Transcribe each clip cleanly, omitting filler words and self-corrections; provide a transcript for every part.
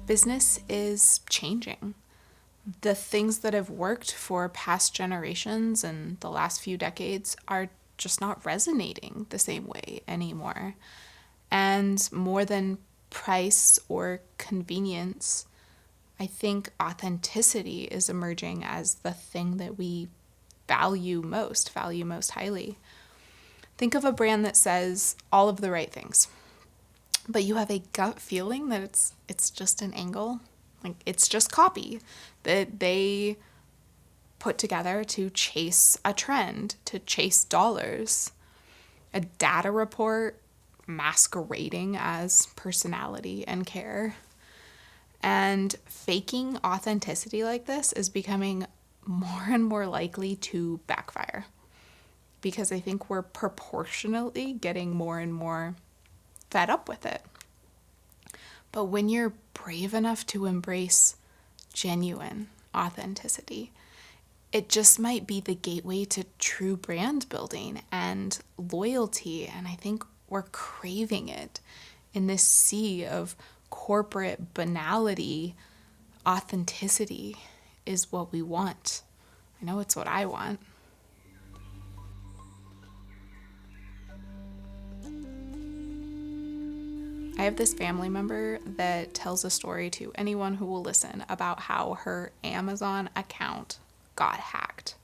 business is changing. The things that have worked for past generations and the last few decades are just not resonating the same way anymore. And more than price or convenience, I think authenticity is emerging as the thing that we value most highly. Think of a brand that says all of the right things, but you have a gut feeling that it's just an angle, like it's just copy that they put together to chase a trend, to chase dollars. A data report masquerading as personality and care. And faking authenticity like this is becoming more and more likely to backfire, because I think we're proportionately getting more and more fed up with it. But when you're brave enough to embrace genuine authenticity, it just might be the gateway to true brand building and loyalty. And I think we're craving it in this sea of corporate banality. Authenticity is what we want. I know it's what I want. I have this family member that tells a story to anyone who will listen about how her Amazon account got hacked.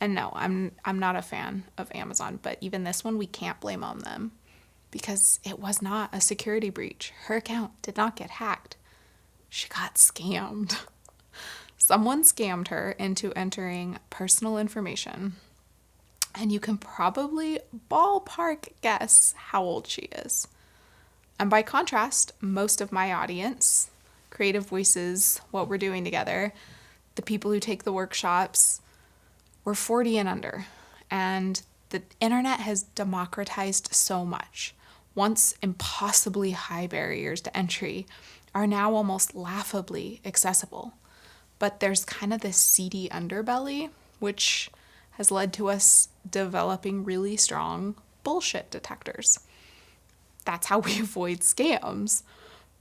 And no, I'm not a fan of Amazon, but even this one, we can't blame on them because it was not a security breach. Her account did not get hacked. She got scammed. Someone scammed her into entering personal information, and you can probably ballpark guess how old she is. And by contrast, most of my audience, Creative Voices, what we're doing together, the people who take the workshops, we're 40 and under. And the internet has democratized so much. Once impossibly high barriers to entry are now almost laughably accessible. But there's kind of this seedy underbelly, which has led to us developing really strong bullshit detectors. That's how we avoid scams.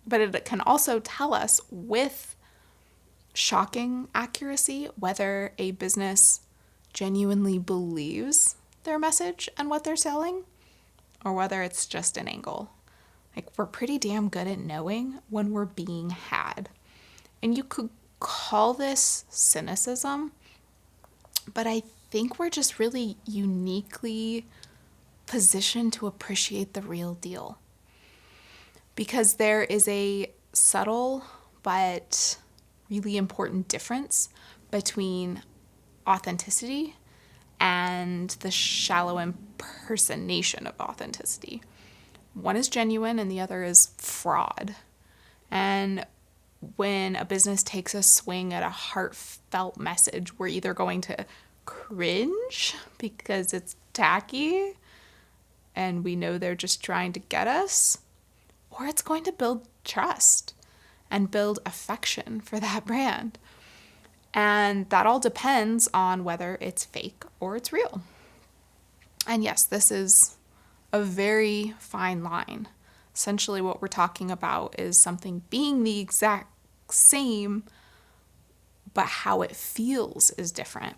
But it can also tell us with shocking accuracy whether a business genuinely believes their message and what they're selling, or whether it's just an angle. Like, we're pretty damn good at knowing when we're being had. And you could call this cynicism, but I think we're just really uniquely positioned to appreciate the real deal. Because there is a subtle but really important difference between authenticity and the shallow impersonation of authenticity. One is genuine and the other is fraud. And when a business takes a swing at a heartfelt message, we're either going to cringe because it's tacky and we know they're just trying to get us, or it's going to build trust and build affection for that brand. And that all depends on whether it's fake or it's real. And yes, this is a very fine line. Essentially, what we're talking about is something being the exact same, but how it feels is different.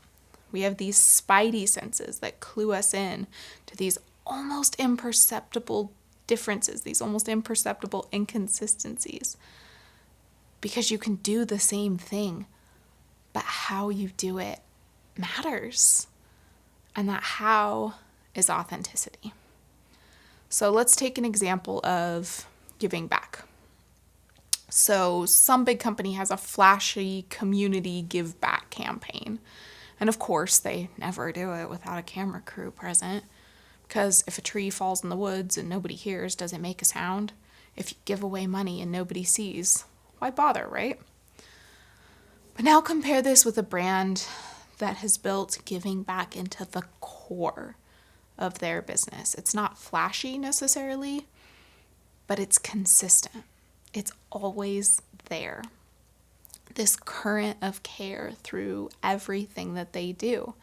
We have these spidey senses that clue us in to these almost imperceptible differences, these almost imperceptible inconsistencies. Because you can do the same thing, but how you do it matters. And that how is authenticity. So let's take an example of giving back. So some big company has a flashy community give back campaign. And of course, they never do it without a camera crew present. Because if a tree falls in the woods and nobody hears, does it make a sound? If you give away money and nobody sees, why bother, right? But now compare this with a brand that has built giving back into the core of their business. It's not flashy necessarily, but it's consistent. It's always there. This current of care through everything that they do.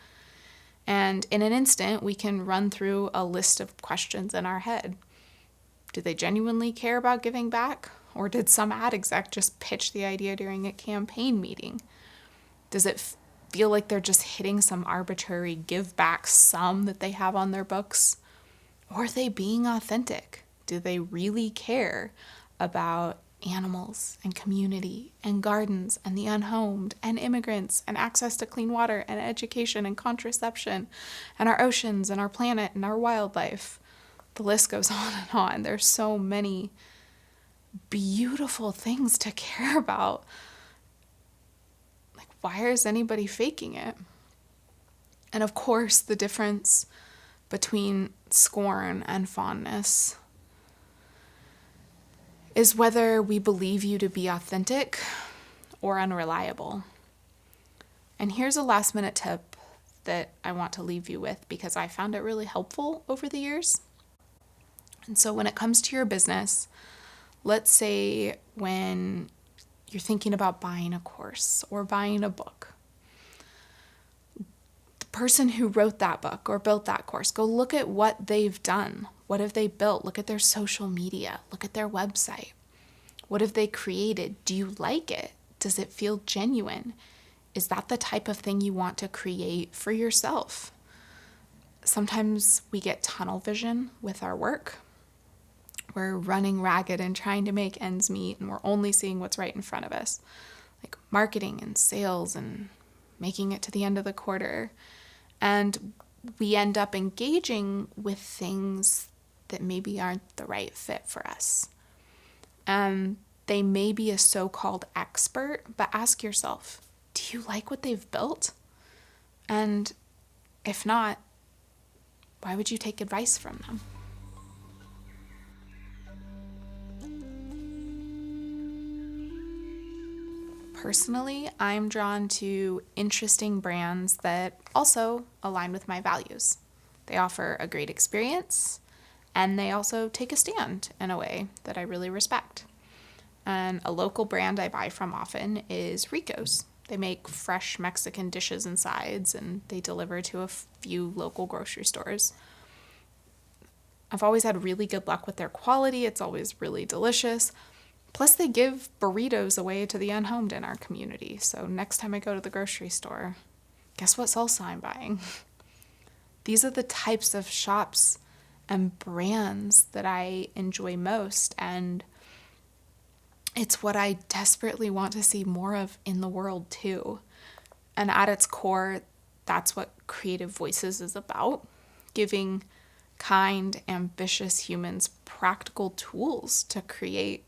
And in an instant, we can run through a list of questions in our head. Do they genuinely care about giving back? Or did some ad exec just pitch the idea during a campaign meeting? Does it feel like they're just hitting some arbitrary give back sum that they have on their books? Or are they being authentic? Do they really care about animals and community and gardens and the unhomed and immigrants and access to clean water and education and contraception and our oceans and our planet and our wildlife? The list goes on and on. There's so many beautiful things to care about. Like, why is anybody faking it? And of course, the difference between scorn and fondness is whether we believe you to be authentic or unreliable. And here's a last minute tip that I want to leave you with because I found it really helpful over the years. And so when it comes to your business, let's say when you're thinking about buying a course or buying a book, the person who wrote that book or built that course, go look at what they've done. What have they built? Look at their social media. Look at their website. What have they created? Do you like it? Does it feel genuine? Is that the type of thing you want to create for yourself? Sometimes we get tunnel vision with our work. We're running ragged and trying to make ends meet, and we're only seeing what's right in front of us, like marketing and sales and making it to the end of the quarter. And we end up engaging with things that maybe aren't the right fit for us. They may be a so-called expert, but ask yourself, do you like what they've built? And if not, why would you take advice from them? Personally, I'm drawn to interesting brands that also align with my values. They offer a great experience, and they also take a stand in a way that I really respect. And a local brand I buy from often is Rico's. They make fresh Mexican dishes and sides, and they deliver to a few local grocery stores. I've always had really good luck with their quality. It's always really delicious. Plus, they give burritos away to the unhomed in our community. So next time I go to the grocery store, guess what salsa I'm buying? These are the types of shops and brands that I enjoy most, and it's what I desperately want to see more of in the world too. And at its core, that's what Creative Voices is about, giving kind, ambitious humans practical tools to create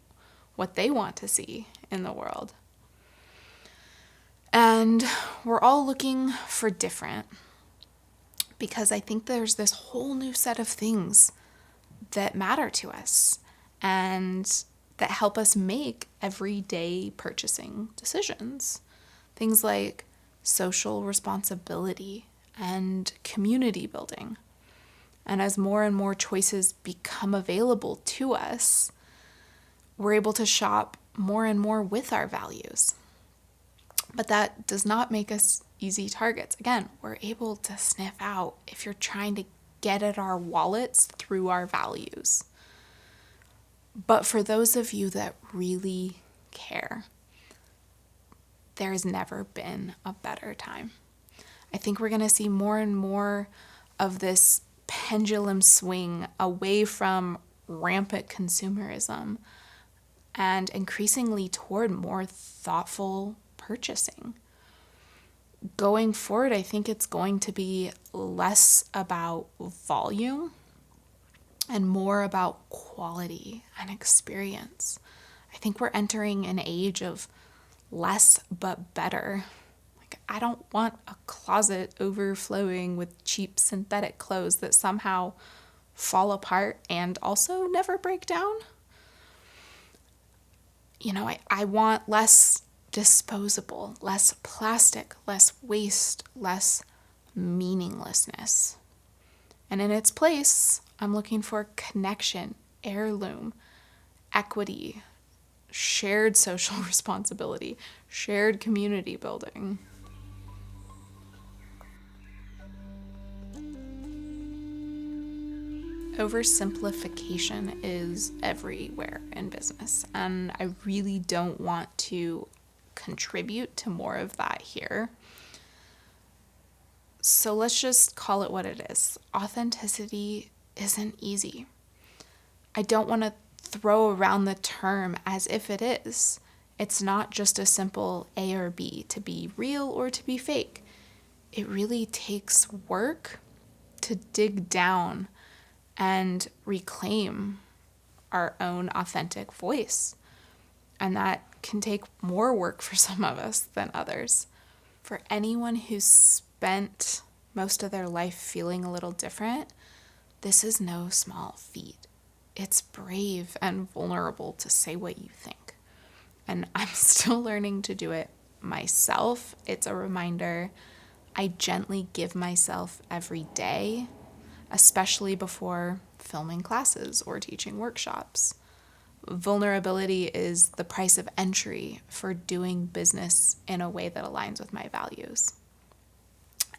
what they want to see in the world. And we're all looking for different, because I think there's this whole new set of things that matter to us and that help us make everyday purchasing decisions. Things like social responsibility and community building. And as more and more choices become available to us, we're able to shop more and more with our values. But that does not make us easy targets. Again, we're able to sniff out if you're trying to get at our wallets through our values. But for those of you that really care, there has never been a better time. I think we're going to see more and more of this pendulum swing away from rampant consumerism and increasingly toward more thoughtful purchasing. Going forward, I think it's going to be less about volume and more about quality and experience. I think we're entering an age of less but better. Like, I don't want a closet overflowing with cheap synthetic clothes that somehow fall apart and also never break down. I want less disposable, less plastic, less waste, less meaninglessness. And in its place, I'm looking for connection, heirloom, equity, shared social responsibility, shared community building. Oversimplification is everywhere in business, and I really don't want to contribute to more of that here. So let's just call it what it is. Authenticity isn't easy. I don't want to throw around the term as if it is. It's not just a simple A or B, to be real or to be fake. It really takes work to dig down and reclaim our own authentic voice. And that can take more work for some of us than others. For anyone who's spent most of their life feeling a little different, this is no small feat. It's brave and vulnerable to say what you think. And I'm still learning to do it myself. It's a reminder I gently give myself every day, especially before filming classes or teaching workshops. Vulnerability is the price of entry for doing business in a way that aligns with my values.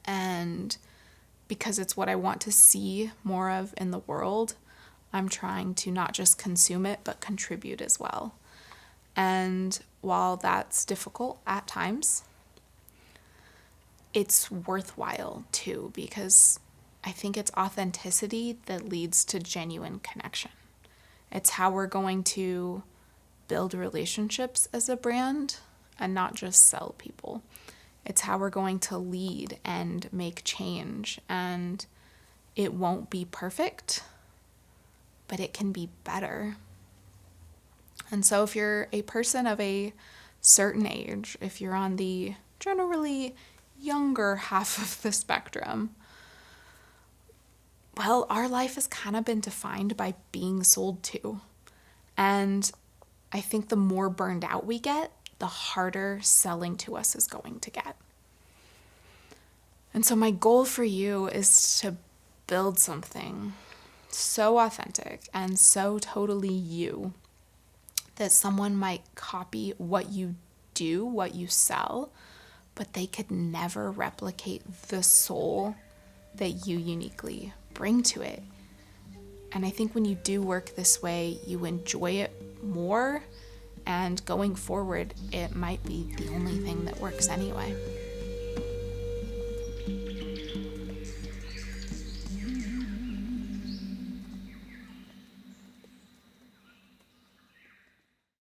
And because it's what I want to see more of in the world, I'm trying to not just consume it, but contribute as well. And while that's difficult at times, it's worthwhile too, because I think it's authenticity that leads to genuine connection. It's how we're going to build relationships as a brand and not just sell people. It's how we're going to lead and make change. And it won't be perfect, but it can be better. And so if you're a person of a certain age, if you're on the generally younger half of the spectrum, well, our life has kind of been defined by being sold to. And I think the more burned out we get, the harder selling to us is going to get. And so my goal for you is to build something so authentic and so totally you that someone might copy what you do, what you sell, but they could never replicate the soul that you uniquely bring to it. And I think when you do work this way, you enjoy it more, and going forward, it might be the only thing that works anyway.